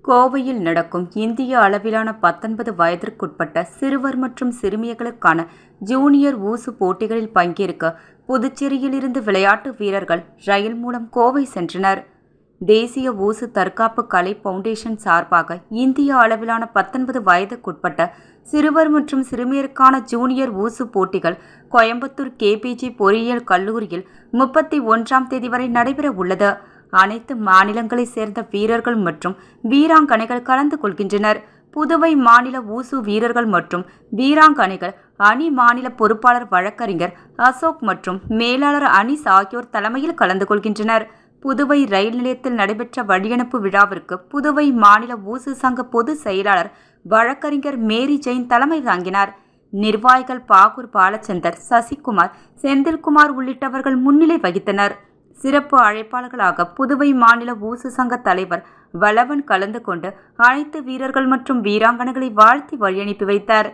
கோவையில் நடக்கும் இந்திய அளவிலான 19 வயதிற்குட்பட்ட சிறுவர் மற்றும் சிறுமியர்களுக்கான ஜூனியர் ஊசு போட்டிகளில் பங்கேற்க புதுச்சேரியிலிருந்து விளையாட்டு வீரர்கள் ரயில் மூலம் கோவை சென்றனர். தேசிய ஊசு தற்காப்பு கலை பவுண்டேஷன் சார்பாக இந்திய அளவிலான 19 வயதுக்குட்பட்ட சிறுவர் மற்றும் சிறுமியருக்கான ஜூனியர் ஊசு போட்டிகள் கோயம்புத்தூர் கேபிஜி பொறியியல் கல்லூரியில் 31ஆம் தேதி வரை நடைபெற உள்ளது. அனைத்து மாநிலங்களைச் சேர்ந்த வீரர்கள் மற்றும் வீராங்கனைகள் கலந்து கொள்கின்றனர். புதுவை மாநில ஊசு வீரர்கள் மற்றும் வீராங்கனைகள் அணி மாநில பொறுப்பாளர் வழக்கறிஞர் அசோக் மற்றும் மேலாளர் அனீஸ் ஆகியோர் தலைமையில் கலந்து கொள்கின்றனர். புதுவை ரயில் நிலையத்தில் நடைபெற்ற வழியனுப்பு விழாவிற்கு புதுவை மாநில ஊசு சங்க பொதுச் செயலாளர் வழக்கறிஞர் மேரி ஜெயின் தலைமை தாங்கினார். நிர்வாகிகள் பாகூர் பாலச்சந்தர், சசிகுமார், செந்தில்குமார் உள்ளிட்டவர்கள் முன்னிலை வகித்தனர். சிறப்பு அழைப்பாளர்களாக புதுவை மாநில ஊசு சங்க தலைவர் வளவன் கலந்து கொண்டு அனைத்து வீரர்கள் மற்றும் வீராங்கனைகளை வாழ்த்தி வழியனுப்பி வைத்தார்.